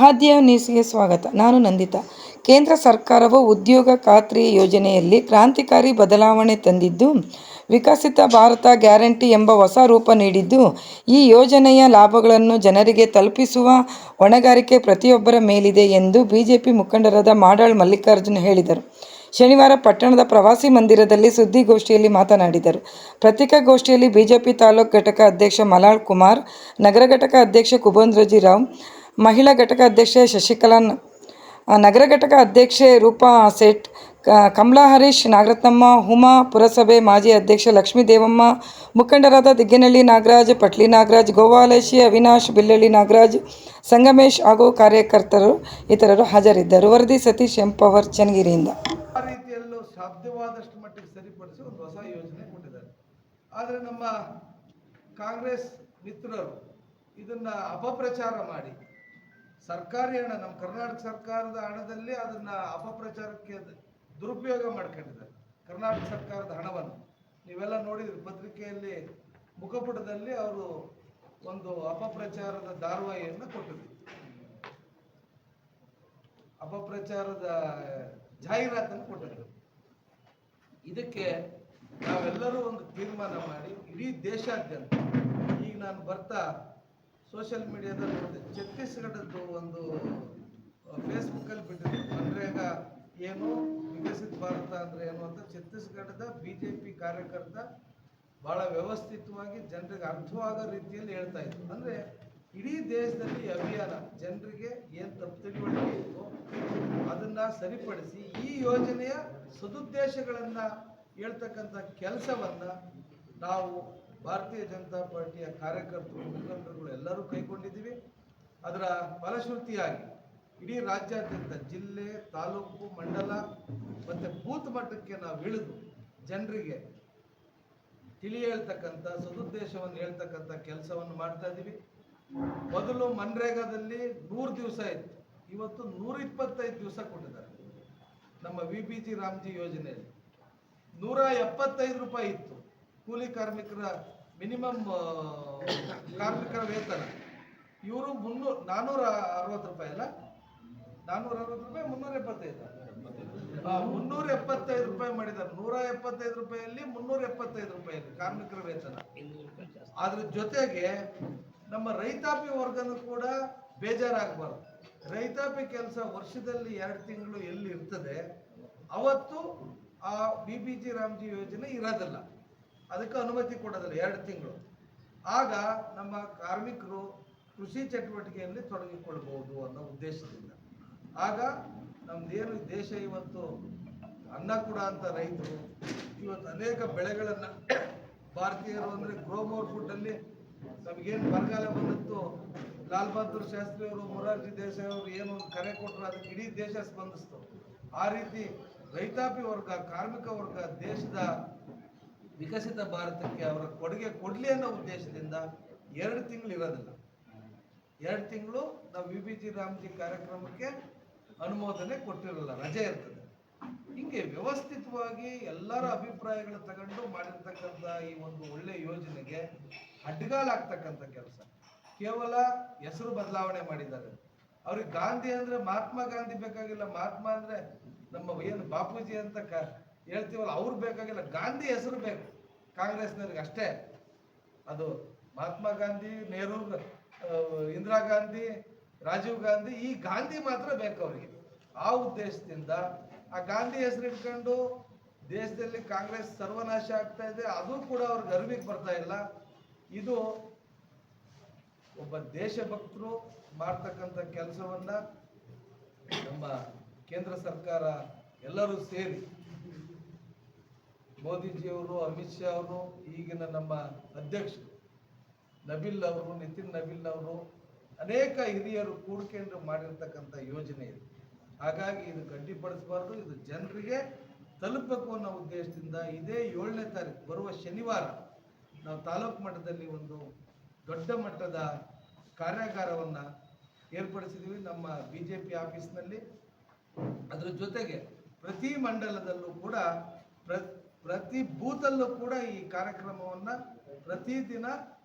ಆದ್ಯ ನ್ಯೂಸ್ಗೆ ಸ್ವಾಗತ. ನಾನು ನಂದಿತಾ. ಕೇಂದ್ರ ಸರ್ಕಾರವು ಉದ್ಯೋಗ ಖಾತ್ರಿ ಯೋಜನೆಯಲ್ಲಿ ಕ್ರಾಂತಿಕಾರಿ ಬದಲಾವಣೆ ತಂದಿದ್ದು, ವಿಕಸಿತ ಭಾರತ ಗ್ಯಾರಂಟಿ ಎಂಬ ಹೊಸ ರೂಪ ನೀಡಿದ್ದು, ಈ ಯೋಜನೆಯ ಲಾಭಗಳನ್ನು ಜನರಿಗೆ ತಲುಪಿಸುವ ಹೊಣೆಗಾರಿಕೆ ಪ್ರತಿಯೊಬ್ಬರ ಮೇಲಿದೆ ಎಂದು ಬಿಜೆಪಿ ಮುಖಂಡರಾದ ಮಾಡಾಳ್ ಮಲ್ಲಿಕಾರ್ಜುನ್ ಹೇಳಿದರು. ಶನಿವಾರ ಪಟ್ಟಣದ ಪ್ರವಾಸಿ ಮಂದಿರದಲ್ಲಿ ಸುದ್ದಿಗೋಷ್ಠಿಯಲ್ಲಿ ಮಾತನಾಡಿದರು. ಪತ್ರಿಕಾಗೋಷ್ಠಿಯಲ್ಲಿ ಬಿಜೆಪಿ ತಾಲೂಕು ಘಟಕ ಅಧ್ಯಕ್ಷ ಮಲಾಳ್ ಕುಮಾರ್, ನಗರ ಘಟಕ ಅಧ್ಯಕ್ಷ ಕುಬೇಂದ್ರಜಿ ರಾವ್, ಮಹಿಳಾ ಘಟಕ ಅಧ್ಯಕ್ಷೆ ಶಶಿಕಲಾ, ನಗರ ಘಟಕ ಅಧ್ಯಕ್ಷೆ ರೂಪಾ ಸೇಠ್, ಕಮಲಾ ಹರೀಶ್, ನಾಗರತ್ನಮ್ಮ, ಉಮಾ, ಪುರಸಭೆ ಮಾಜಿ ಅಧ್ಯಕ್ಷೆ ಲಕ್ಷ್ಮೀ ದೇವಮ್ಮ, ಮುಖಂಡರಾದ ದಿಗ್ಗನಹಳ್ಳಿ ನಾಗರಾಜ್, ಪಟ್ಲಿ ನಾಗರಾಜ್, ಗೋವಾಲಶಿ ಅವಿನಾಶ್, ಬಿಲ್ಲಳ್ಳಿ ನಾಗರಾಜ್, ಸಂಗಮೇಶ್ ಹಾಗೂ ಕಾರ್ಯಕರ್ತರು ಇತರರು ಹಾಜರಿದ್ದರು. ವರದಿ ಸತೀಶ್ ಎಂಪವರ್, ಚನ್ನಗಿರಿಯಿಂದ. ಆ ರೀತಿಯಲ್ಲೂ ಸಾಧ್ಯವಾದಷ್ಟು ಮಟ್ಟಿಗೆ ಸರಿಪಡಿಸಿ ಒಂದು ಹೊಸ ಯೋಜನೆ ಕೊಟ್ಟಿದ್ದಾರೆ. ಆದರೆ ನಮ್ಮ ಕಾಂಗ್ರೆಸ್ ಮಿತ್ರರು ಇದನ್ನ ಅಪಪ್ರಚಾರ ಮಾಡಿ ಸರ್ಕಾರಿ ಹಣ, ನಮ್ಮ ಕರ್ನಾಟಕ ಸರ್ಕಾರದ ಹಣದಲ್ಲಿ ಅದನ್ನ ಅಪಪ್ರಚಾರಕ್ಕೆ ದುರುಪಯೋಗ ಮಾಡ್ಕೊಂಡಿದ್ದಾರೆ. ಕರ್ನಾಟಕ ಸರ್ಕಾರದ ಹಣವನ್ನು ನೀವೆಲ್ಲ ನೋಡಿದ್ರಿ, ಪತ್ರಿಕೆಯಲ್ಲಿ ಮುಖಪುಟದಲ್ಲಿ ಅವರು ಒಂದು ಅಪಪ್ರಚಾರದ ಧಾರಾವಾಹಿಯನ್ನು ಕೊಟ್ಟಿದ್ರು, ಅಪಪ್ರಚಾರದ ಜಾಹೀರಾತನ್ನು ಕೊಟ್ಟಿದ್ರು. ಇದಕ್ಕೆ ನಾವೆಲ್ಲರೂ ಒಂದು ತೀರ್ಮಾನ ಮಾಡಿ ಇಡೀ ದೇಶಾದ್ಯಂತ, ಈಗ ನಾನು ಬರ್ತಾ ಸೋಷಿಯಲ್ ಮೀಡಿಯಾದಲ್ಲಿ ನೋಡಿದೆ, ಛತ್ತೀಸ್ಗಢದ್ದು ಒಂದು ಫೇಸ್ಬುಕ್ಕಲ್ಲಿ ಬಿಟ್ಟಿದ್ರು, ಮನ್ರೇಗಾ ಏನು, ವಿಕಸಿತ ಭಾರತ ಅಂದರೆ ಏನು ಅಂತ. ಛತ್ತೀಸ್ಗಢದ ಬಿಜೆಪಿ ಕಾರ್ಯಕರ್ತ ಬಹಳ ವ್ಯವಸ್ಥಿತವಾಗಿ ಜನರಿಗೆ ಅರ್ಥವಾಗೋ ರೀತಿಯಲ್ಲಿ ಹೇಳ್ತಾ ಇದ್ರು. ಅಂದರೆ ಇಡೀ ದೇಶದಲ್ಲಿ ಅಭಿಯಾನ, ಜನರಿಗೆ ಏನು ತಪ್ಪು ತಿಳುವಳಿಕೆ ಇತ್ತು ಅದನ್ನ ಸರಿಪಡಿಸಿ ಈ ಯೋಜನೆಯ ಸದುದ್ದೇಶಗಳನ್ನು ಹೇಳ್ತಕ್ಕಂಥ ಕೆಲಸವನ್ನ ನಾವು ಭಾರತೀಯ ಜನತಾ ಪಾರ್ಟಿಯ ಕಾರ್ಯಕರ್ತರು, ಮುಖಂಡರುಗಳು ಎಲ್ಲರೂ ಕೈಗೊಂಡಿದ್ದೀವಿ. ಅದರ ಫಲಶ್ರುತಿಯಾಗಿ ಇಡೀ ರಾಜ್ಯಾದ್ಯಂತ ಜಿಲ್ಲೆ, ತಾಲೂಕು, ಮಂಡಲ ಮತ್ತು ಬೂತ್ ಮಟ್ಟಕ್ಕೆ ನಾವು ಇಳಿದು ಜನರಿಗೆ ತಿಳಿ ಹೇಳ್ತಕ್ಕಂಥ, ಸದುದ್ದೇಶವನ್ನು ಹೇಳ್ತಕ್ಕಂಥ ಕೆಲಸವನ್ನು ಮಾಡ್ತಾ ಇದ್ದೀವಿ. ಮೊದಲು ಮನ್ರೇಗಾದಲ್ಲಿ 100 ದಿವಸ ಇತ್ತು, ಇವತ್ತು 125 ದಿವಸ ಕೊಟ್ಟಿದ್ದಾರೆ. ನಮ್ಮ VBG ರಾಮ್ಜಿ ಯೋಜನೆಯಲ್ಲಿ 175 ರೂಪಾಯಿ ಇತ್ತು ಕೂಲಿ ಕಾರ್ಮಿಕರ ಮಿನಿಮಮ್ ಕಾರ್ಮಿಕರ ವೇತನ. ಇವರು 460 ರೂಪಾಯಿ ಅಲ್ಲ, 460 ರೂಪಾಯಿ, 375 ರೂಪಾಯಿ ಮಾಡಿದ್ದಾರೆ. 175 ರೂಪಾಯಿಯಲ್ಲಿ 375 ರೂಪಾಯಿಯಲ್ಲಿ ಕಾರ್ಮಿಕರ ವೇತನ. ಅದ್ರ ಜೊತೆಗೆ ನಮ್ಮ ರೈತಾಪಿ ವರ್ಗನೂ ಕೂಡ ಬೇಜಾರಾಗಬಾರ್ದು. ರೈತಾಪಿ ಕೆಲಸ ವರ್ಷದಲ್ಲಿ 2 ತಿಂಗಳು ಎಲ್ಲಿ ಇರ್ತದೆ, ಅವತ್ತು ಆ VBG ರಾಮ್ಜಿ ಯೋಜನೆ ಇರೋದಿಲ್ಲ, ಅದಕ್ಕೆ ಅನುಮತಿ ಕೊಡೋದಿಲ್ಲ 2 ತಿಂಗಳು. ಆಗ ನಮ್ಮ ಕಾರ್ಮಿಕರು ಕೃಷಿ ಚಟುವಟಿಕೆಯಲ್ಲಿ ತೊಡಗಿಕೊಳ್ಬಹುದು ಅನ್ನೋ ಉದ್ದೇಶದಿಂದ. ಆಗ ನಮ್ದೇನು ದೇಶ ಇವತ್ತು ಅನ್ನ ಕೂಡ ಅಂತ ರೈತರು ಇವತ್ತು ಅನೇಕ ಬೆಳೆಗಳನ್ನು, ಭಾರತೀಯರು ಅಂದರೆ ಗ್ರೋಮೋರ್ ಫುಡ್ಡಲ್ಲಿ ನಮಗೇನು ಬರಗಾಲ ಬಂದಿತ್ತು, ಲಾಲ್ ಬಹದ್ದೂರ್ ಶಾಸ್ತ್ರಿ ಅವರು, ಮೊರಾರ್ಜಿ ದೇಸಾಯಿ ಅವರು ಏನು ಕರೆ ಕೊಟ್ಟರು, ಅದಕ್ಕೆ ಇಡೀ ದೇಶ ಸ್ಪಂದಿಸ್ತು. ಆ ರೀತಿ ರೈತಾಪಿ ವರ್ಗ, ಕಾರ್ಮಿಕ ವರ್ಗ ದೇಶದ ವಿಕಸಿತ ಭಾರತಕ್ಕೆ ಅವರ ಕೊಡುಗೆ ಕೊಡಲಿ ಅನ್ನೋ ಉದ್ದೇಶದಿಂದ 2 ತಿಂಗಳು ಇರೋದಿಲ್ಲ, 2 ತಿಂಗಳು ನಾವು VBG ರಾಮ್ಜಿ ಕಾರ್ಯಕ್ರಮಕ್ಕೆ ಅನುಮೋದನೆ ಕೊಟ್ಟಿರಲ್ಲ, ರಜೆ ಇರ್ತದೆ. ಹಿಂಗೆ ವ್ಯವಸ್ಥಿತವಾಗಿ ಎಲ್ಲರ ಅಭಿಪ್ರಾಯಗಳು ತಗೊಂಡು ಮಾಡಿರ್ತಕ್ಕಂಥ ಈ ಒಂದು ಒಳ್ಳೆ ಯೋಜನೆಗೆ ಅಡ್ಡಗಾಲಾಗ್ತಕ್ಕಂಥ ಕೆಲಸ. ಕೇವಲ ಹೆಸರು ಬದಲಾವಣೆ ಮಾಡಿದ್ದಾರೆ. ಅವ್ರಿಗೆ ಗಾಂಧಿ ಅಂದರೆ ಮಹಾತ್ಮ ಗಾಂಧಿ ಬೇಕಾಗಿಲ್ಲ, ಮಹಾತ್ಮ ಅಂದರೆ ನಮ್ಮ ಏನು ಬಾಪೂಜಿ ಅಂತ ಹೇಳ್ತೀವಲ್ಲ ಅವ್ರು ಬೇಕಾಗಿಲ್ಲ, ಗಾಂಧಿ ಹೆಸರು ಬೇಕು ಕಾಂಗ್ರೆಸ್ನವ್ರಿಗೆ ಅಷ್ಟೇ. ಅದು ಮಹಾತ್ಮ ಗಾಂಧಿ, ನೆಹರು, ಇಂದಿರಾ ಗಾಂಧಿ, ರಾಜೀವ್ ಗಾಂಧಿ, ಈ ಗಾಂಧಿ ಮಾತ್ರ ಬೇಕು ಅವರಿಗೆ. ಆ ಉದ್ದೇಶದಿಂದ ಆ ಗಾಂಧಿ ಹೆಸರು ಇಟ್ಕೊಂಡು ದೇಶದಲ್ಲಿ ಕಾಂಗ್ರೆಸ್ ಸರ್ವನಾಶ ಆಗ್ತಾ ಇದೆ, ಅದು ಕೂಡ ಅವ್ರಿಗೆ ಅರಿವಿಗೆ ಬರ್ತಾ ಇಲ್ಲ. ಇದು ಒಬ್ಬ ದೇಶಭಕ್ತರು ಮಾಡ್ತಕ್ಕಂಥ ಕೆಲಸವನ್ನ ನಮ್ಮ ಕೇಂದ್ರ ಸರ್ಕಾರ ಎಲ್ಲರೂ ಸೇರಿ, ಮೋದಿಜಿಯವರು, ಅಮಿತ್ ಶಾ ಅವರು, ಈಗಿನ ನಮ್ಮ ಅಧ್ಯಕ್ಷರು ನಬಿಲ್ ಅವರು, ನಿತಿನ್ ನಬಿಲ್ ಅವರು, ಅನೇಕ ಹಿರಿಯರು ಕೂಡ್ಕೊಂಡು ಮಾಡಿರ್ತಕ್ಕಂಥ ಯೋಜನೆ ಇದೆ. ಹಾಗಾಗಿ ಇದು ಗಡ್ಡಿಪಡಿಸಬಾರ್ದು, ಇದು ಜನರಿಗೆ ತಲುಪಬೇಕು ಅನ್ನೋ ಉದ್ದೇಶದಿಂದ ಇದೇ 7ನೇ ತಾರೀಕು ಬರುವ ಶನಿವಾರ ನಾವು ತಾಲೂಕು ಮಟ್ಟದಲ್ಲಿ ಒಂದು ದೊಡ್ಡ ಮಟ್ಟದ ಕಾರ್ಯಾಗಾರವನ್ನು ಏರ್ಪಡಿಸಿದ್ದೀವಿ ನಮ್ಮ BJP ಆಫೀಸ್ನಲ್ಲಿ. ಅದರ ಜೊತೆಗೆ ಪ್ರತಿ ಮಂಡಲದಲ್ಲೂ ಕೂಡ ಪ್ರತಿ ಬೂತಲ್ಲೂ ಕೂಡ ಈ ಕಾರ್ಯಕ್ರಮವನ್ನು ಪ್ರತಿದಿನ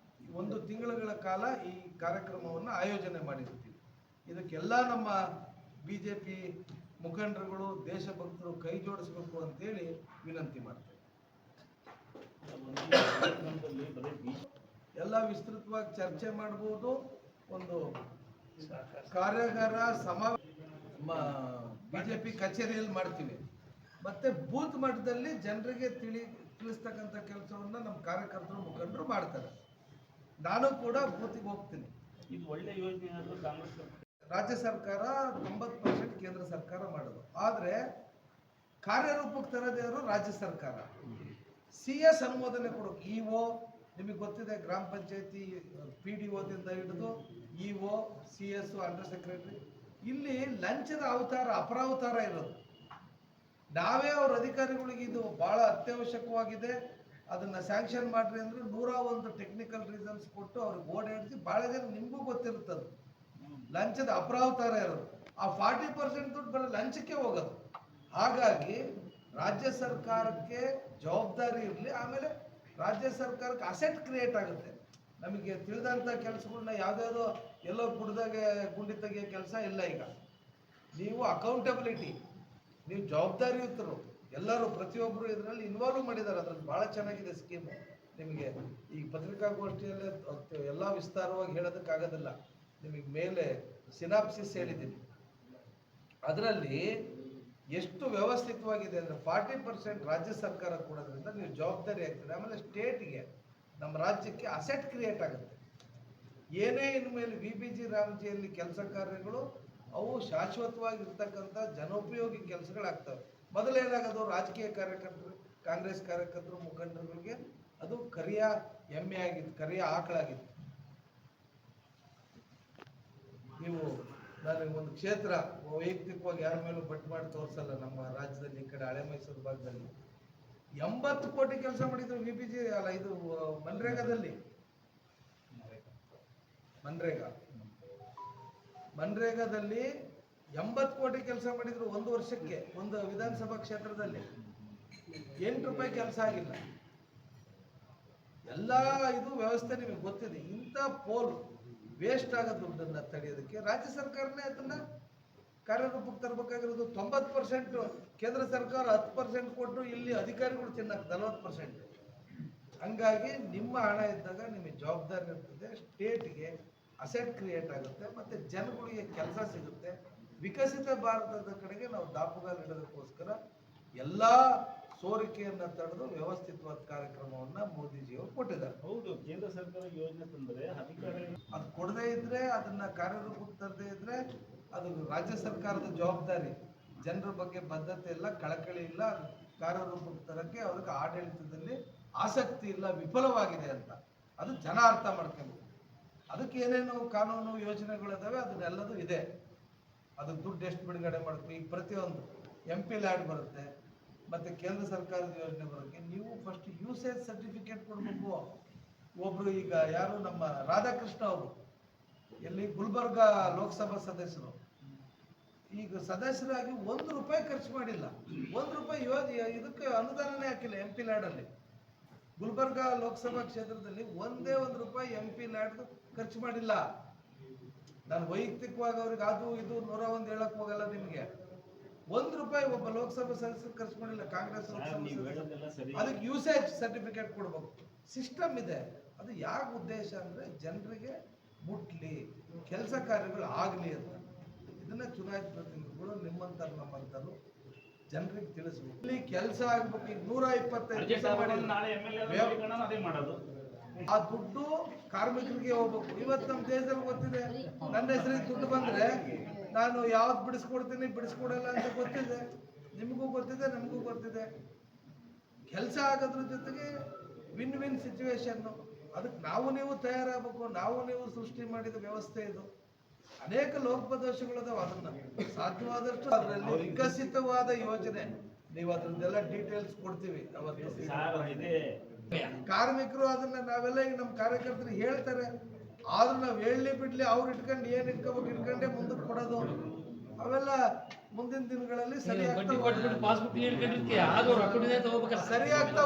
1 ತಿಂಗಳ ಕಾಲ ಈ ಕಾರ್ಯಕ್ರಮವನ್ನು ಆಯೋಜನೆ ಮಾಡಿರ್ತೀವಿ. ಇದಕ್ಕೆಲ್ಲ ನಮ್ಮ BJP ಮುಖಂಡರುಗಳು ದೇಶಭಕ್ತರು ಕೈ ಜೋಡಿಸಬೇಕು ಅಂತೇಳಿ ವಿನಂತಿ ಮಾಡ್ತೇವೆ. ಎಲ್ಲ ವಿಸ್ತೃತವಾಗಿ ಚರ್ಚೆ ಮಾಡಬಹುದು. ಒಂದು ಕಾರ್ಯಾಗಾರ BJP ಕಚೇರಿಯಲ್ಲಿ ಮಾಡ್ತೀವಿ. ಮತ್ತೆ ಬೂತ್ ಮಟ್ಟದಲ್ಲಿ ಜನರಿಗೆ ತಿಳಿಸ್ತಕ್ಕಂಥ ಕೆಲಸವನ್ನ ನಮ್ಮ ಕಾರ್ಯಕರ್ತರು ಮುಖಂಡರು ಮಾಡ್ತಾರೆ. ನಾನು ಕೂಡ ಬೂತಿಗೆ ಹೋಗ್ತೀನಿ. ಇದು ಒಳ್ಳೆ ಯೋಜನೆ ಆದರೂ ಕಾಂಗ್ರೆಸ್ ರಾಜ್ಯ ಸರ್ಕಾರ 90% ಕೇಂದ್ರ ಸರ್ಕಾರ ಮಾಡೋದು, ಆದರೆ ಕಾರ್ಯರೂಪಕ್ಕೆ ತರದೇವರು ರಾಜ್ಯ ಸರ್ಕಾರ. CS ಅನುಮೋದನೆ ಕೊಡೋಕೆ EO ನಿಮಗೆ ಗೊತ್ತಿದೆ, ಗ್ರಾಮ ಪಂಚಾಯತಿ PDOದಿಂದ ಹಿಡಿದು EO CS ಅಂಡರ್ ಸೆಕ್ರೆಟರಿ, ಇಲ್ಲಿ ಲಂಚದ ಅವತಾರ ಅಪರಾವತಾರ ಇರೋದು. ನಾವೇ ಅವ್ರ ಅಧಿಕಾರಿಗಳಿಗೆ ಇದು ಬಹಳ ಅತ್ಯವಶ್ಯಕವಾಗಿದೆ, ಅದನ್ನ ಸ್ಯಾಂಕ್ಷನ್ ಮಾಡ್ರಿ ಅಂದ್ರೆ 101 ಟೆಕ್ನಿಕಲ್ ರೀಸನ್ಸ್ ಕೊಟ್ಟು ಅವ್ರಿಗೆ ಓಡಾಡಿಸಿ. ಬಹಳ ಜನ ನಿಮಗೂ ಗೊತ್ತಿರುತ್ತದೆ ಲಂಚದ ಅಪರಾವತಾರ ಇರೋದು. ಆ 40% ದುಡ್ಡು ಬರೋ ಲಂಚಕ್ಕೆ ಹೋಗೋದು. ಹಾಗಾಗಿ ರಾಜ್ಯ ಸರ್ಕಾರಕ್ಕೆ ಜವಾಬ್ದಾರಿ ಇರಲಿ. ಆಮೇಲೆ ರಾಜ್ಯ ಸರ್ಕಾರಕ್ಕೆ ಅಸೆಟ್ ಕ್ರಿಯೇಟ್ ಆಗುತ್ತೆ. ನಮಗೆ ತಿಳಿದಂಥ ಕೆಲಸಗಳನ್ನ ಯಾವುದ್ಯಾವುದೋ ಎಲ್ಲೋ ಗುಂಡಿ ತೆಗಿಯೋ ಕೆಲಸ ಇಲ್ಲ. ಈಗ ನೀವು ಅಕೌಂಟಬಿಲಿಟಿ, ನೀವು ಜವಾಬ್ದಾರಿಯುತರು ಎಲ್ಲರೂ, ಪ್ರತಿಯೊಬ್ಬರು ಇದರಲ್ಲಿ ಇನ್ವಾಲ್ವ್ ಮಾಡಿದ್ದಾರೆ. ಅದ್ರಲ್ಲಿ ಭಾಳ ಚೆನ್ನಾಗಿದೆ ಸ್ಕೀಮು. ನಿಮಗೆ ಈ ಪತ್ರಿಕಾಗೋಷ್ಠಿಯಲ್ಲೇ ಎಲ್ಲ ವಿಸ್ತಾರವಾಗಿ ಹೇಳೋದಕ್ಕಾಗೋದಿಲ್ಲ. ನಿಮಗೆ ಮೇಲೆ ಸಿನಾಪ್ಸಿಸ್ ಹೇಳಿದ್ದೀನಿ. ಅದರಲ್ಲಿ ಎಷ್ಟು ವ್ಯವಸ್ಥಿತವಾಗಿದೆ ಅಂದರೆ 40% ರಾಜ್ಯ ಸರ್ಕಾರ ಕೊಡೋದ್ರಿಂದ ನೀವು ಜವಾಬ್ದಾರಿ ಆಗ್ತದೆ. ಆಮೇಲೆ ಸ್ಟೇಟ್ಗೆ, ನಮ್ಮ ರಾಜ್ಯಕ್ಕೆ ಅಸೆಟ್ ಕ್ರಿಯೇಟ್ ಆಗುತ್ತೆ. ಏನೇ ಇನ್ಮೇಲೆ VBG ರಾಮ್ಜಿಯಲ್ಲಿ ಕೆಲಸ ಕಾರ್ಯಗಳು ಅವು ಶಾಶ್ವತವಾಗಿರ್ತಕ್ಕಂಥ ಜನೋಪಯೋಗಿ ಕೆಲಸಗಳಾಗ್ತವೆ. ಮೊದಲೇನಾಗೋದು, ರಾಜಕೀಯ ಕಾರ್ಯಕರ್ತರು, ಕಾಂಗ್ರೆಸ್ ಕಾರ್ಯಕರ್ತರು, ಮುಖಂಡರುಗಳಿಗೆ ಅದು ಕರಿಯ ಎಮ್ಮೆ ಆಗಿತ್ತು, ಕರಿಯ ಆಕಳಾಗಿತ್ತು. ನೀವು ನನಗೆ ಒಂದು ಕ್ಷೇತ್ರ ವೈಯಕ್ತಿಕವಾಗಿ ಯಾರ ಮೇಲೂ ಬಟ್ ಮಾಡಿ ತೋರಿಸಲ್ಲ. ನಮ್ಮ ರಾಜ್ಯದಲ್ಲಿ ಈ ಕಡೆ ಹಳೆ ಮೈಸೂರು ಭಾಗದಲ್ಲಿ 80 ಕೋಟಿ ಕೆಲಸ ಮಾಡಿದ್ರು VBG, ಅಲ್ಲ ಇದು ಮನ್ರೇಗಾದಲ್ಲಿ. ಮನ್ರೇಗಾದಲ್ಲಿ 80 ಕೋಟಿ ಕೆಲಸ ಮಾಡಿದ್ರು ಒಂದು ವರ್ಷಕ್ಕೆ, ಒಂದು ವಿಧಾನಸಭಾ ಕ್ಷೇತ್ರದಲ್ಲಿ. 8 ರೂಪಾಯಿ ಕೆಲಸ ಆಗಿಲ್ಲ. ಎಲ್ಲ ಇದು ವ್ಯವಸ್ಥೆ ನಿಮಗೆ ಗೊತ್ತಿದೆ. ಇಂಥ ಪೋಲ್ ವೇಸ್ಟ್ ಆಗೋ ದುಡ್ಡನ್ನು ತಡೆಯೋದಕ್ಕೆ ರಾಜ್ಯ ಸರ್ಕಾರನೇ ಅದನ್ನ ಕಾರ್ಯರೂಪಕ್ಕೆ ತರಬೇಕಾಗಿರೋದು. 90% ಕೇಂದ್ರ ಸರ್ಕಾರ 10% ಕೊಟ್ಟು ಇಲ್ಲಿ ಅಧಿಕಾರಿಗಳು ತಿನ್ನಕ್ಕೆ 40%. ಹಂಗಾಗಿ ನಿಮ್ಮ ಹಣ ಇದ್ದಾಗ ನಿಮಗೆ ಜವಾಬ್ದಾರಿ ಇರ್ತದೆ. ಸ್ಟೇಟ್ಗೆ ಅಸೆಟ್ ಕ್ರಿಯೇಟ್ ಆಗುತ್ತೆ, ಮತ್ತೆ ಜನಗಳಿಗೆ ಕೆಲಸ ಸಿಗುತ್ತೆ. ವಿಕಸಿತ ಭಾರತದ ಕಡೆಗೆ ನಾವು ದಾಪುಗಾಲು ಇಡೋದಕ್ಕೋಸ್ಕರ ಎಲ್ಲ ಸೋರಿಕೆಯನ್ನು ತಡೆದು ವ್ಯವಸ್ಥಿತವಾದ ಕಾರ್ಯಕ್ರಮವನ್ನು ಮೋದಿಜಿಯವರು ಕೊಟ್ಟಿದ್ದಾರೆ. ಹೌದು, ಕೇಂದ್ರ ಸರ್ಕಾರ ಯೋಜನೆ ತಂದರೆ ಅಧಿಕಾರಿಗಳು ಅದು ಕೊಡದೇ ಇದ್ರೆ, ಅದನ್ನ ಕಾರ್ಯರೂಪಕ್ಕೆ ತರದೇ ಇದ್ರೆ ಅದು ರಾಜ್ಯ ಸರ್ಕಾರದ ಜವಾಬ್ದಾರಿ. ಜನರ ಬಗ್ಗೆ ಬದ್ಧತೆ ಇಲ್ಲ, ಕಳಕಳಿ ಇಲ್ಲ, ಕಾರ್ಯರೂಪಕ್ಕೆ ತರಕ್ಕೆ ಅವ್ರಿಗೆ ಆಡಳಿತದಲ್ಲಿ ಆಸಕ್ತಿ ಇಲ್ಲ, ವಿಫಲವಾಗಿದೆ ಅಂತ ಅದು ಜನ ಅರ್ಥ ಮಾಡ್ಕೊಬೇಕು. ಅದಕ್ಕೆ ಏನೇನು ಕಾನೂನು ಯೋಜನೆಗಳಿದಾವೆ ಅದನ್ನೆಲ್ಲದೂ ಇದೆ. ಅದಕ್ಕೆ ದುಡ್ಡು ಎಷ್ಟು ಬಿಡುಗಡೆ ಮಾಡಬೇಕು. ಈಗ ಪ್ರತಿಯೊಂದು MP ಲ್ಯಾಡ್ ಬರುತ್ತೆ, ಮತ್ತೆ ಕೇಂದ್ರ ಸರ್ಕಾರದ ಯೋಜನೆ ಬರೋಕ್ಕೆ ನೀವು ಫಸ್ಟ್ ಯೂಸೇಜ್ ಸರ್ಟಿಫಿಕೇಟ್ ಕೊಡಬೇಕು. ಒಬ್ರು ಈಗ ಯಾರು ನಮ್ಮ ರಾಧಾಕೃಷ್ಣ ಅವರು ಎಲ್ಲಿ ಗುಲ್ಬರ್ಗ ಲೋಕಸಭಾ ಸದಸ್ಯರು, ಈಗ ಸದಸ್ಯರಾಗಿ 1 ರೂಪಾಯಿ ಖರ್ಚು ಮಾಡಿಲ್ಲ. 1 ರೂಪಾಯಿ ಇದಕ್ಕೆ ಅನುದಾನನೇ ಹಾಕಿಲ್ಲ MP ಲ್ಯಾಡ್ ಅಲ್ಲಿ. ಗುಲ್ಬರ್ಗ ಲೋಕಸಭಾ ಕ್ಷೇತ್ರದಲ್ಲಿ ಒಂದೇ 1 ರೂಪಾಯಿ MP ಲ್ಯಾಡ್ ಖರ್ಚು ಮಾಡಿಲ್ಲ. ನಾನು ವೈಯಕ್ತಿಕವಾಗಿ ಅವ್ರಿಗೆ ಅದು ಇದು 101 ಹೇಳಕ್ ಹೋಗಲ್ಲ ನಿಮಗೆ. 1 ರೂಪಾಯಿ ಒಬ್ಬ ಲೋಕಸಭಾ ಸದಸ್ಯರು ಖರ್ಚು ಮಾಡಿಲ್ಲ. ಕಾಂಗ್ರೆಸ್ ಅದಕ್ಕೆ ಯೂಸೇಜ್ ಸರ್ಟಿಫಿಕೇಟ್ ಕೊಡ್ಬೇಕು. ಸಿಸ್ಟಮ್ ಇದೆ. ಅದು ಯಾಕೆ ಉದ್ದೇಶ ಅಂದ್ರೆ ಜನರಿಗೆ ಮುಟ್ಲಿ, ಕೆಲಸ ಕಾರ್ಯಗಳು ಆಗಲಿ ಅಂತ. ಇದನ್ನ ಚುನಾಯಿತ ಪ್ರತಿನಿಧಿಗಳು ನಿಮ್ಮಂತರು ನಮ್ಮಂತರು ಜನರಿಗೆ ತಿಳಿಸ್ಬೇಕು. ಇಲ್ಲಿ ಕೆಲಸ ಆಗ್ಬೇಕು. ಈಗ 125 ಆ ದುಡ್ಡು ಕಾರ್ಮಿಕರಿಗೆ ಹೋಗ್ಬೇಕು. ಇವತ್ತು ನಮ್ಮ ದೇಶದಲ್ಲಿ ಗೊತ್ತಿದೆ, ನನ್ನ ಹೆಸರಿಗೆ ದುಡ್ಡು ಬಂದ್ರೆ ನಾನು ಯಾವ್ದು ಬಿಡಿಸ್ಕೊಡ್ತೀನಿ ಬಿಡಿಸ್ಕೊಡಲ್ಲ ಅಂತ ಗೊತ್ತಿದೆ. ನಿಮಗೂ ಗೊತ್ತಿದೆ, ನಮಗೂ ಗೊತ್ತಿದೆ. ಕೆಲಸ ಆಗೋದ್ರ ಜೊತೆಗೆ ವಿನ್ ವಿನ್ ಸಿಚುವೇಶನ್ನು. ಅದಕ್ಕೆ ನಾವು ನೀವು ತಯಾರಾಗಬೇಕು. ನಾವು ನೀವು ಸೃಷ್ಟಿ ಮಾಡಿದ ವ್ಯವಸ್ಥೆ ಇದು. ಅನೇಕ ಲೋಪದೋಷಗಳಿದಾವೆ. ಅದನ್ನ ಸಾಧ್ಯವಾದಷ್ಟು ಅದರಲ್ಲಿ ವಿಕಸಿತವಾದ ಯೋಜನೆ, ನೀವು ಅದ್ರದ್ದೆಲ್ಲ ಡೀಟೇಲ್ಸ್ ಕೊಡ್ತೀವಿ ಅವತ್ತು. ಕಾರ್ಮಿಕರು ಅದನ್ನ ನಾವೆಲ್ಲ ಈಗ ನಮ್ಮ ಕಾರ್ಯಕರ್ತರು ಹೇಳ್ತಾರೆ, ಆದ್ರೂ ನಾವು ಹೇಳಲಿ ಬಿಡ್ಲಿ ಅವ್ರು ಇಟ್ಕೊಂಡು ಏನ್ ಇಟ್ಕೊಂಡೇ ಮುಂದಕ್ಕೆ ಕೊಡೋದು. ಅವೆಲ್ಲ ಮುಂದಿನ ದಿನಗಳಲ್ಲಿ ಸರಿಯಾಗ್ತಾ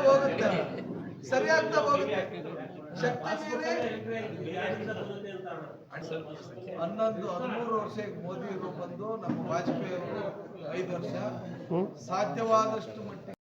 ಹೋಗುತ್ತೆ. ಶಕ್ತಿ ಮೀರಿ 13 ವರ್ಷ ಈಗ ಮೋದಿ ಅವರು ಬಂದು ನಮ್ಮ ವಾಜಪೇಯಿ ಅವರು 5 ವರ್ಷ ಸಾಧ್ಯವಾದಷ್ಟು ಮಟ್ಟಿಗೆ